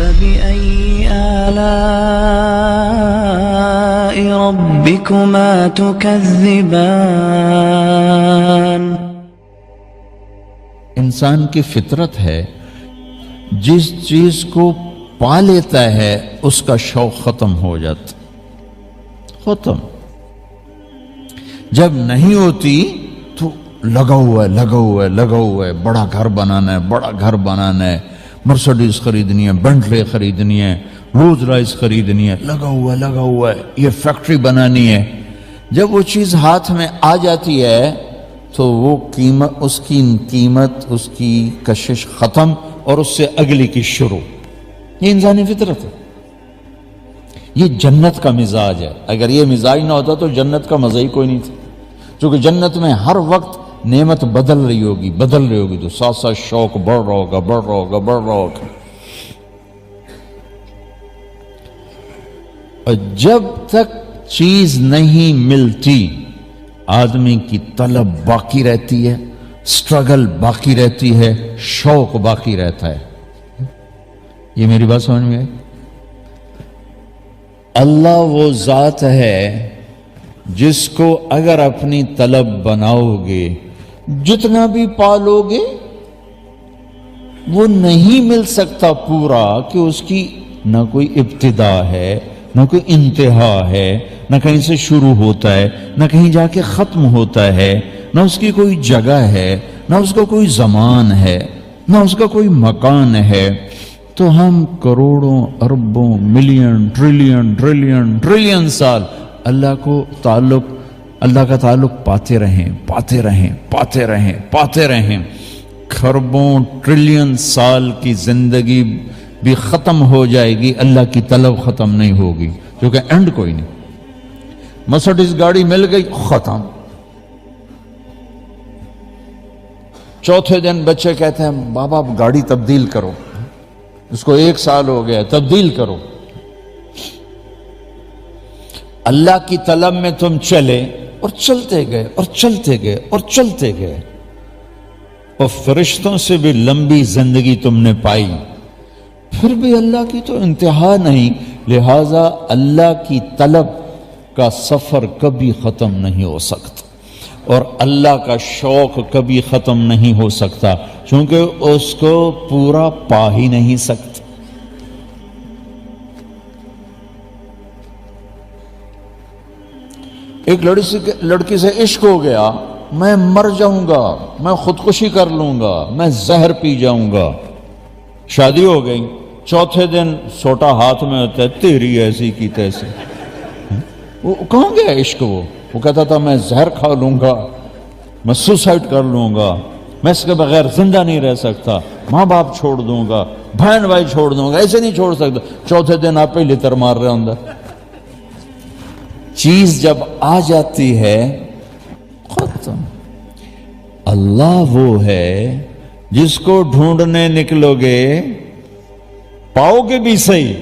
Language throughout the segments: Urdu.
فبأي آلاء ربكما تكذبان۔ انسان کی فطرت ہے جس چیز کو پا لیتا ہے اس کا شوق ختم ہو جاتا، ختم۔ جب نہیں ہوتی تو لگا ہوا ہے، بڑا گھر بنانا ہے، مرسڈیز خریدنی ہے، بنٹلے خریدنی ہے، رولز رائس خریدنی ہے، لگا ہوا ہے، یہ فیکٹری بنانی ہے۔ جب وہ چیز ہاتھ میں آ جاتی ہے تو وہ اس کی قیمت، اس کی کشش ختم، اور اس سے اگلی کی شروع۔ یہ انسانی فطرت ہے، یہ جنت کا مزاج ہے۔ اگر یہ مزاج نہ ہوتا تو جنت کا مزہ ہی کوئی نہیں تھا، چونکہ جنت میں ہر وقت نعمت بدل رہی ہوگی تو ساتھ ساتھ شوق بڑھ رہا ہوگا۔ اور جب تک چیز نہیں ملتی آدمی کی طلب باقی رہتی ہے، سٹرگل باقی رہتی ہے، شوق باقی رہتا ہے۔ یہ میری بات سمجھ میں آئی؟ اللہ وہ ذات ہے جس کو اگر اپنی طلب بناؤ گے، جتنا بھی پالو گے وہ نہیں مل سکتا پورا، کہ اس کی نہ کوئی ابتدا ہے، نہ کوئی انتہا ہے، نہ کہیں سے شروع ہوتا ہے، نہ کہیں جا کے ختم ہوتا ہے، نہ اس کی کوئی جگہ ہے، نہ اس کا کوئی زمان ہے، نہ اس کا کوئی مکان ہے۔ تو ہم کروڑوں، اربوں، ملین، ٹریلین سال اللہ کا تعلق پاتے رہیں۔ خربوں ٹریلین سال کی زندگی بھی ختم ہو جائے گی، اللہ کی طلب ختم نہیں ہوگی، کیونکہ اینڈ کوئی نہیں۔ مرسڈیز گاڑی مل گئی، ختم۔ چوتھے دن بچے کہتے ہیں بابا اب گاڑی تبدیل کرو، اس کو 1 سال ہو گیا، تبدیل کرو۔ اللہ کی طلب میں تم چلے اور چلتے گئے، اور فرشتوں سے بھی لمبی زندگی تم نے پائی، پھر بھی اللہ کی تو انتہا نہیں۔ لہذا اللہ کی طلب کا سفر کبھی ختم نہیں ہو سکتا، اور اللہ کا شوق کبھی ختم نہیں ہو سکتا، چونکہ اس کو پورا پا ہی نہیں سکتا۔ ایک لڑکی سے عشق ہو گیا، میں مر جاؤں گا، میں خودکشی کر لوں گا، میں زہر پی جاؤں گا۔ شادی ہو گئی، چوتھے دن سوٹا ہاتھ میں ہوتا ہے، تیری ایسی کی تیسی۔ وہ کہاں گیا عشق؟ وہ کہتا تھا میں زہر کھا لوں گا، میں سوسائڈ کر لوں گا، میں اس کے بغیر زندہ نہیں رہ سکتا، ماں باپ چھوڑ دوں گا، بہن بھائی چھوڑ دوں گا، ایسے نہیں چھوڑ سکتا۔ چوتھے دن آپ پہ لتر مار رہے اندر۔ چیز جب آ جاتی ہے ختم۔ اللہ وہ ہے جس کو ڈھونڈنے نکلو گے پاؤ گے بھی صحیح،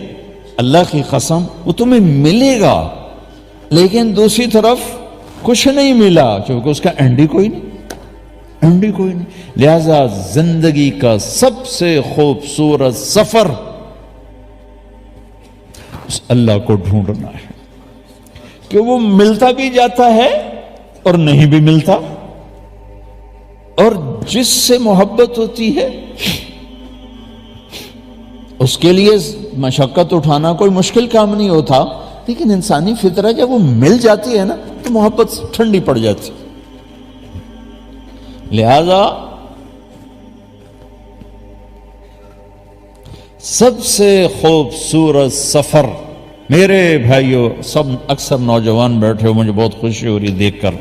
اللہ کی قسم وہ تمہیں ملے گا، لیکن دوسری طرف کچھ نہیں ملا، کیونکہ اس کا اینڈ ہی کوئی نہیں۔ لہذا زندگی کا سب سے خوبصورت سفر اس اللہ کو ڈھونڈنا ہے، کہ وہ ملتا بھی جاتا ہے اور نہیں بھی ملتا، اور جس سے محبت ہوتی ہے اس کے لیے مشقت اٹھانا کوئی مشکل کام نہیں ہوتا، لیکن انسانی فطرت جب وہ مل جاتی ہے نا تو محبت ٹھنڈی پڑ جاتی۔ لہذا سب سے خوبصورت سفر، میرے بھائیوں، سب اکثر نوجوان بیٹھے ہو، مجھے بہت خوشی ہو رہی دیکھ کر،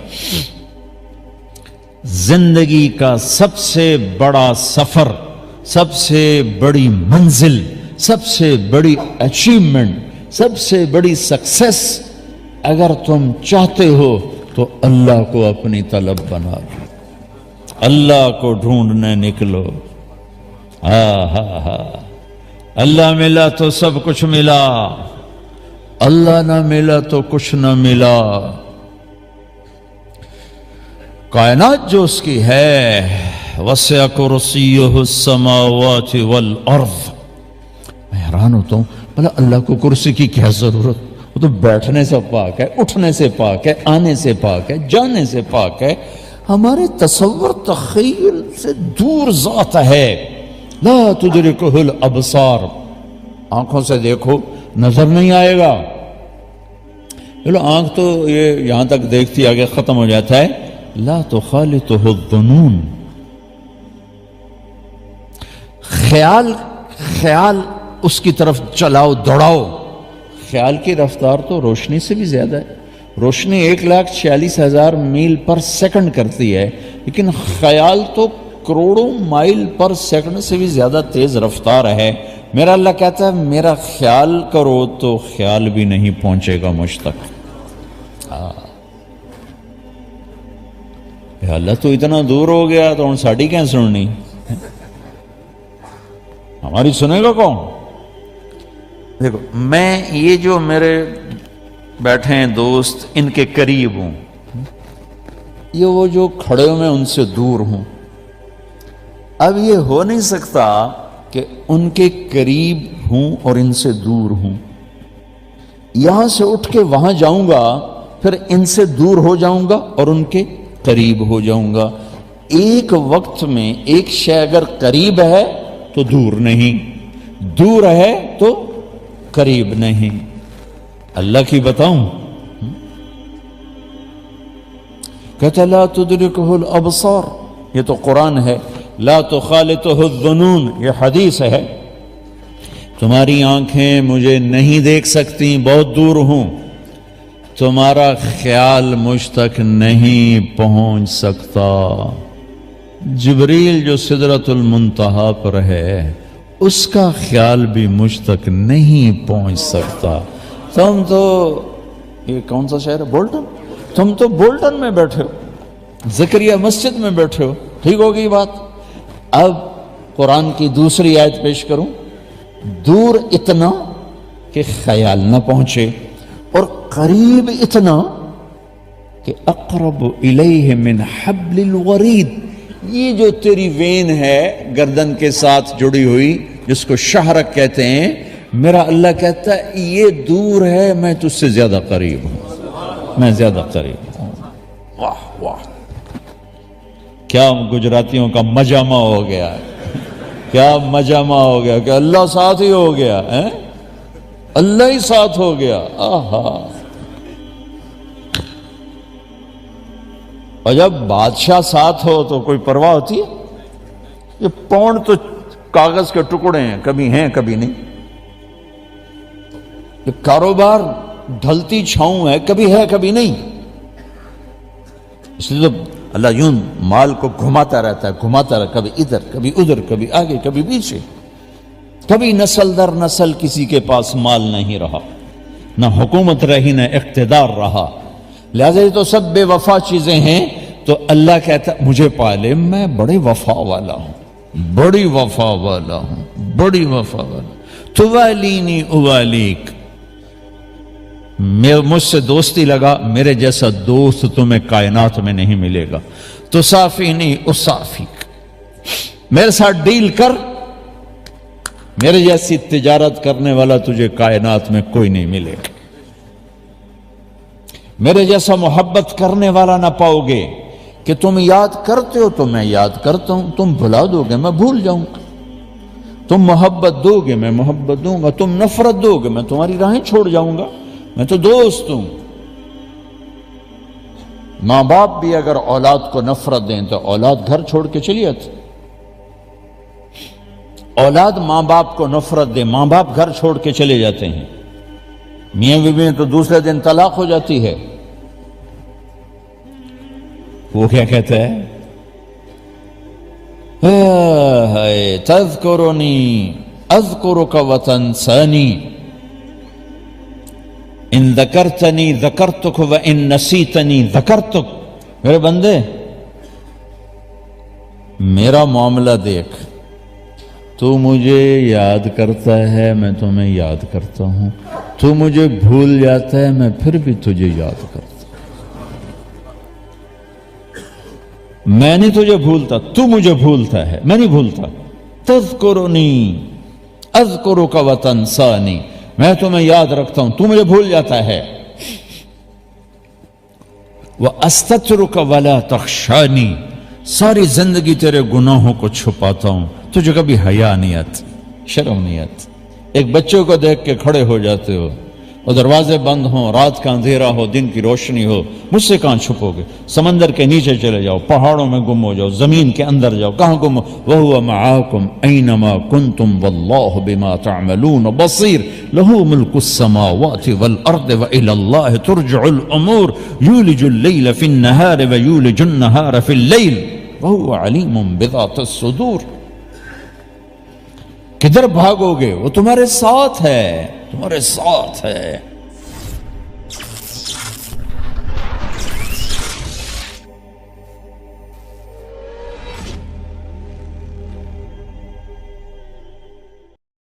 زندگی کا سب سے بڑا سفر، سب سے بڑی منزل، سب سے بڑی اچیومنٹ، سب سے بڑی سکسیس اگر تم چاہتے ہو تو اللہ کو اپنی طلب بنا لو، اللہ کو ڈھونڈنے نکلو۔ اللہ ملا تو سب کچھ ملا، اللہ نہ ملا تو کچھ نہ ملا۔ کائنات جو اس کی ہے، وسع کرسیہ السماوات والارض، حیران ہوتا ہوں، بھلا اللہ کو کرسی کی کیا ضرورت؟ وہ تو بیٹھنے سے پاک ہے، اٹھنے سے پاک ہے، آنے سے پاک ہے، جانے سے پاک ہے. ہمارے تصور تخیل سے دور ذات ہے. لا تدرکہ الابصار، آنکھوں سے دیکھو نظر نہیں آئے گا. چلو آنکھ تو یہ یہاں تک دیکھتی آگے ختم ہو جاتا ہے. لا تخالطہ الظنون، خیال اس کی طرف چلاؤ دوڑاؤ. خیال کی رفتار تو روشنی سے بھی زیادہ ہے. روشنی 1,46,000 میل پر سیکنڈ کرتی ہے، لیکن خیال تو کروڑوں مائل پر سیکنڈ سے بھی زیادہ تیز رفتار ہے. میرا اللہ کہتا ہے میرا خیال کرو تو خیال بھی نہیں پہنچے گا مجھ تک. اللہ تو اتنا دور ہو گیا تو ساڑی کیا سننی، ہماری سنے گا کون؟ دیکھو میں یہ جو میرے بیٹھے ہیں دوست ان کے قریب ہوں، یہ وہ جو کھڑے ہوئے ان سے دور ہوں. اب یہ ہو نہیں سکتا کہ ان کے قریب ہوں اور ان سے دور ہوں. یہاں سے اٹھ کے وہاں جاؤں گا، پھر ان سے دور ہو جاؤں گا اور ان کے قریب ہو جاؤں گا. ایک وقت میں ایک شے اگر قریب ہے تو دور نہیں، دور ہے تو قریب نہیں. اللہ کی بتاؤں، کہتا لا تدرکہ الابصار، یہ تو قرآن ہے. لا تخالطہ الظنون، یہ حدیث ہے. تمہاری آنکھیں مجھے نہیں دیکھ سکتی، بہت دور ہوں. تمہارا خیال مجھ تک نہیں پہنچ سکتا. جبریل جو سدرۃ المنتہا پر ہے اس کا خیال بھی مجھ تک نہیں پہنچ سکتا. تم تو یہ کون سا شہر ہے؟ بولٹن. تم تو بولٹن میں بیٹھے ہو، زکریا مسجد میں بیٹھے ہو. ٹھیک ہوگی بات. اب قرآن کی دوسری آیت پیش کروں. دور اتنا کہ خیال نہ پہنچے اور قریب اتنا کہ اقرب الیہ من حبل الورید. یہ جو تیری وین ہے گردن کے ساتھ جڑی ہوئی جس کو شہرک کہتے ہیں، میرا اللہ کہتا ہے یہ دور ہے، میں تجھ سے زیادہ قریب ہوں، میں زیادہ قریب ہوں. واہ واہ، کیا گجراتیوں کا مجامع ہو گیا ہے، کیا مجامع ہو گیا کہ اللہ ساتھ ہی ہو گیا ہے، اللہ ہی ساتھ ہو گیا. آہا. اور جب بادشاہ ساتھ ہو تو کوئی پرواہ ہوتی ہے؟ یہ پونڈ تو کاغذ کے ٹکڑے ہیں کبھی نہیں. یہ کاروبار ڈھلتی چھاؤں ہے، کبھی نہیں. اس لیے تو اللہ یوں مال کو گھماتا رہتا ہے، کبھی ادھر کبھی ادھر، کبھی آگے کبھی پیچھے. کبھی نسل در نسل کسی کے پاس مال نہیں رہا، نہ حکومت رہی نہ اقتدار رہا. لہذا یہ تو سب بے وفا چیزیں ہیں. تو اللہ کہتا مجھے پالے، میں بڑے وفا والا ہوں، بڑی وفا والا ہوں، بڑی وفا والا. توالینی اوالیک، مجھ سے دوستی لگا، میرے جیسا دوست تمہیں کائنات میں نہیں ملے گا. تصافینی اصافیک، میرے ساتھ ڈیل کر، میرے جیسی تجارت کرنے والا تجھے کائنات میں کوئی نہیں ملے گا. میرے جیسا محبت کرنے والا نہ پاؤ گے کہ تم یاد کرتے ہو تو میں یاد کرتا ہوں، تم بھلا دو گے میں بھول جاؤں گا، تم محبت دو گے میں محبت دوں گا، تم نفرت دو گے میں تمہاری راہیں چھوڑ جاؤں گا. میں تو دوست ہوں. ماں باپ بھی اگر اولاد کو نفرت دیں تو اولاد گھر چھوڑ کے چلی جاتی. اولاد ماں باپ کو نفرت دے، ماں باپ گھر چھوڑ کے چلے جاتے ہیں. میاں بیوی تو دوسرے دن طلاق ہو جاتی ہے. وہ کیا کہتا ہے؟ تذکرنی اذکرک وتنسانی، ان ذکرتنی ذکرتک وان نسیتنی ذکرتک. میرے بندے میرا معاملہ دیکھ، تو مجھے یاد کرتا ہے میں تمہیں یاد کرتا ہوں، تو مجھے بھول جاتا ہے میں پھر بھی تجھے یاد کرتا ہوں. میں نہیں تجھے بھولتا، تو مجھے بھولتا ہے، میں نہیں بھولتا. تذکرنی اذکرک وتنسانی، میں تمہیں یاد رکھتا ہوں، تو مجھے بھول جاتا ہے، وَأَسْتَتْرُكَ وَلَا تَخْشَانِي، ساری زندگی تیرے گناہوں کو چھپاتا ہوں، تجھے کبھی حیا نہیں آتی، شرم نہیں آتی۔ ایک بچے کو دیکھ کے کھڑے ہو جاتے ہو، اور دروازے بند ہوں، رات کا اندھیرا ہو، دن کی روشنی ہو، مجھ سے کہاں چھپو گے؟ سمندر کے نیچے چلے جاؤ، پہاڑوں میں گم ہو جاؤ، زمین کے اندر جاؤ، کہاں گم ہو؟ وَهُوَ مَعَاكُمْ أَيْنَمَا كُنْتُمْ وَاللَّهُ بِمَا تَعْمَلُونَ بَصِيرٌ لَهُ مُلْكُ السَّمَاوَاتِ وَالْأَرْضِ وَإِلَى اللَّهِ تُرْجَعُ الْأُمُورُ يُولِجُ اللَّيْلَ فِي النَّهَارِ وَيُولِجُ النَّهَارَ فِي اللَّيْلِ وَهُوَ عَلِيمٌ بِذَاتِ الصُّدُورِ۔ کدھر بھاگو گے؟ وہ تمہارے ساتھ ہے، تمہارے ساتھ ہے۔